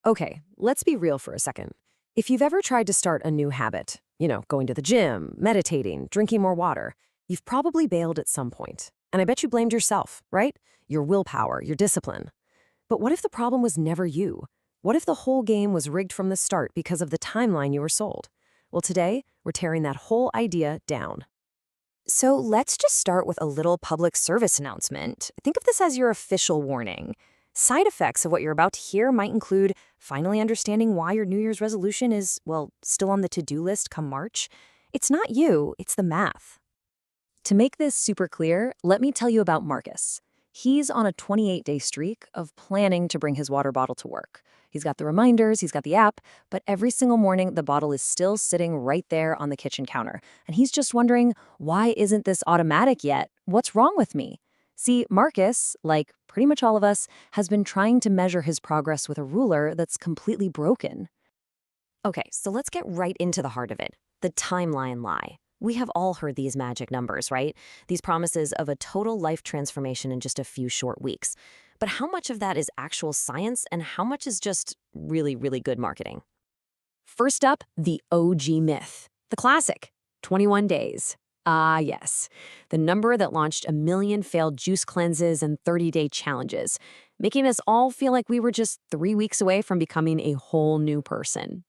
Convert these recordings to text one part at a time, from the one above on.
Okay, let's be real for a second. If you've ever tried to start a new habit, going to the gym, meditating, drinking more water, you've probably bailed at some point. And I bet you blamed yourself, right? Your willpower, your discipline. But what if the problem was never you? What if the whole game was rigged from the start because of the timeline you were sold? Well, today, we're tearing that whole idea down. So let's just start with a little public service announcement. Think of this as your official warning. Side effects of what you're about to hear might include finally understanding why your New Year's resolution is, well, still on the to-do list come March. It's not you, it's the math. To make this super clear, let me tell you about Marcus. He's on a 28-day streak of planning to bring his water bottle to work. He's got the reminders, he's got the app, but every single morning the bottle is still sitting right there on the kitchen counter. And he's just wondering, why isn't this automatic yet? What's wrong with me? See, Marcus, like pretty much all of us, has been trying to measure his progress with a ruler that's completely broken. Okay, so let's get right into the heart of it, the timeline lie. We have all heard these magic numbers, right? These promises of a total life transformation in just a few short weeks. But how much of that is actual science and how much is just really, really good marketing? First up, the OG myth, the classic 21 days. Ah, yes, the number that launched a million failed juice cleanses and 30-day challenges, making us all feel like we were just 3 weeks away from becoming a whole new person.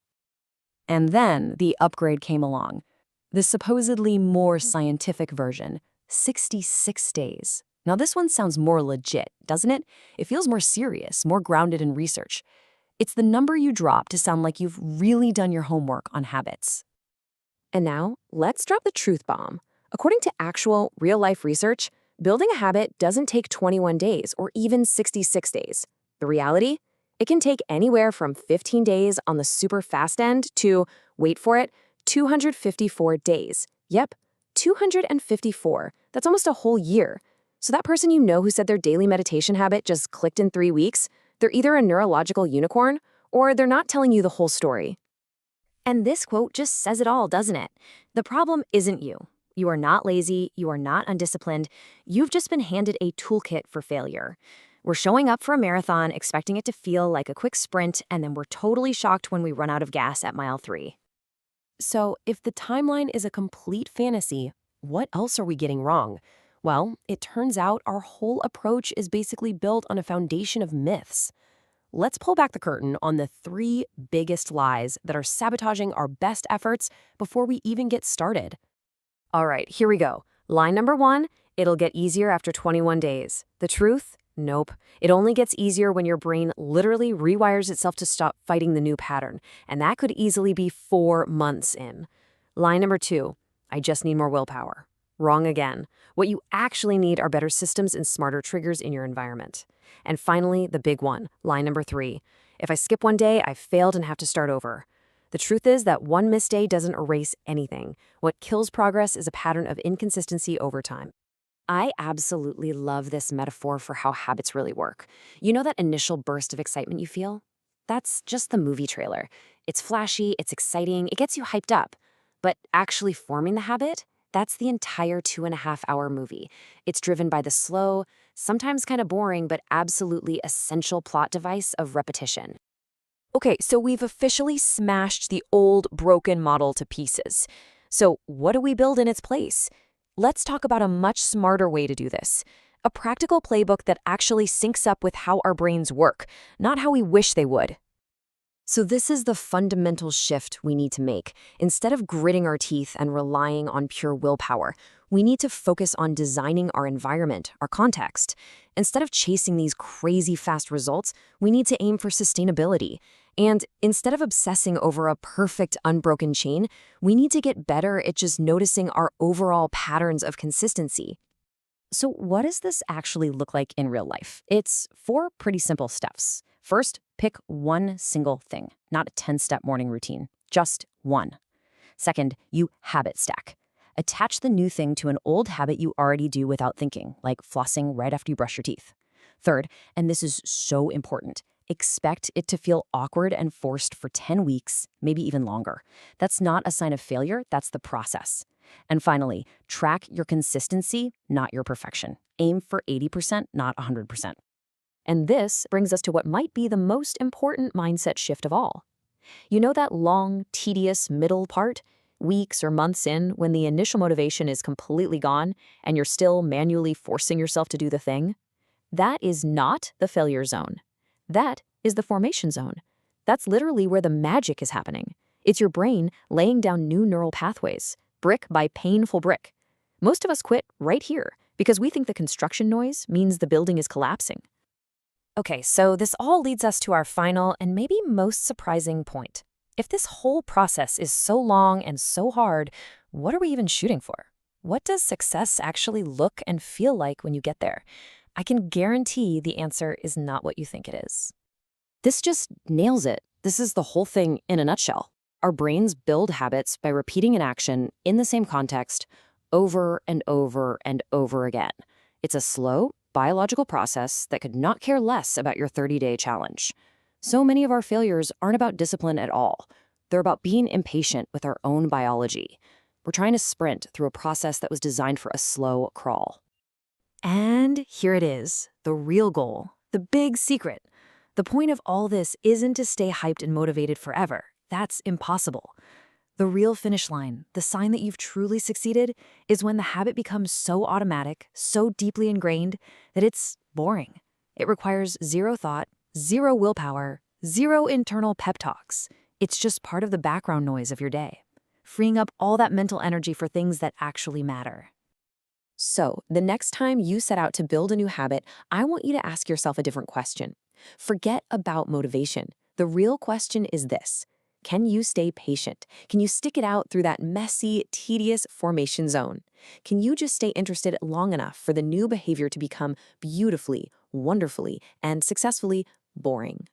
And then the upgrade came along. The supposedly more scientific version, 66 days. Now, this one sounds more legit, doesn't it? It feels more serious, more grounded in research. It's the number you drop to sound like you've really done your homework on habits. And now, let's drop the truth bomb. According to actual, real-life research, building a habit doesn't take 21 days or even 66 days. The reality? It can take anywhere from 15 days on the super fast end to, wait for it, 254 days. Yep, 254. That's almost a whole year. So that person you know who said their daily meditation habit just clicked in 3 weeks, they're either a neurological unicorn or they're not telling you the whole story. And this quote just says it all, doesn't it? The problem isn't you. You are not lazy, you are not undisciplined, you've just been handed a toolkit for failure. We're showing up for a marathon expecting it to feel like a quick sprint, and then we're totally shocked when we run out of gas at mile 3. So, if the timeline is a complete fantasy, what else are we getting wrong? Well, it turns out our whole approach is basically built on a foundation of myths. Let's pull back the curtain on the 3 biggest lies that are sabotaging our best efforts before we even get started. All right, here we go. Lie number 1, it'll get easier after 21 days. The truth? Nope. It only gets easier when your brain literally rewires itself to stop fighting the new pattern, and that could easily be 4 months in. Lie number 2, I just need more willpower. Wrong again. What you actually need are better systems and smarter triggers in your environment. And finally, the big one, lie number 3. If I skip one day, I've failed and have to start over. The truth is that one missed day doesn't erase anything. What kills progress is a pattern of inconsistency over time. I absolutely love this metaphor for how habits really work. You know that initial burst of excitement you feel? That's just the movie trailer. It's flashy, it's exciting, it gets you hyped up. But actually forming the habit? That's the entire 2.5 hour movie. It's driven by the slow, sometimes kind of boring, but absolutely essential plot device of repetition. Okay, so we've officially smashed the old, broken model to pieces. So what do we build in its place? Let's talk about a much smarter way to do this. A practical playbook that actually syncs up with how our brains work, not how we wish they would. So this is the fundamental shift we need to make. Instead of gritting our teeth and relying on pure willpower, we need to focus on designing our environment, our context. Instead of chasing these crazy fast results, we need to aim for sustainability. And instead of obsessing over a perfect unbroken chain, we need to get better at just noticing our overall patterns of consistency. So what does this actually look like in real life? It's 4 pretty simple steps. First, pick one single thing, not a 10-step morning routine, just one. Second, you habit stack. Attach the new thing to an old habit you already do without thinking, like flossing right after you brush your teeth. Third, and this is so important, expect it to feel awkward and forced for 10 weeks, maybe even longer. That's not a sign of failure, that's the process. And finally, track your consistency, not your perfection. Aim for 80%, not 100%. And this brings us to what might be the most important mindset shift of all. You know that long, tedious middle part? Weeks or months in, when the initial motivation is completely gone and you're still manually forcing yourself to do the thing? That is not the failure zone. That is the formation zone. That's literally where the magic is happening. It's your brain laying down new neural pathways, brick by painful brick. Most of us quit right here because we think the construction noise means the building is collapsing. Okay, so this all leads us to our final and maybe most surprising point. If this whole process is so long and so hard, what are we even shooting for? What does success actually look and feel like when you get there? I can guarantee the answer is not what you think it is. This just nails it. This is the whole thing in a nutshell. Our brains build habits by repeating an action in the same context over and over and over again. It's a slow, biological process that could not care less about your 30-day challenge. So many of our failures aren't about discipline at all. They're about being impatient with our own biology. We're trying to sprint through a process that was designed for a slow crawl. And here it is, the real goal, the big secret. The point of all this isn't to stay hyped and motivated forever. That's impossible. The real finish line, the sign that you've truly succeeded, is when the habit becomes so automatic, so deeply ingrained, that it's boring. It requires zero thought, zero willpower, zero internal pep talks. It's just part of the background noise of your day, freeing up all that mental energy for things that actually matter. So, the next time you set out to build a new habit, I want you to ask yourself a different question. Forget about motivation. The real question is this: can you stay patient? Can you stick it out through that messy, tedious formation zone? Can you just stay interested long enough for the new behavior to become beautifully, wonderfully, and successfully boring?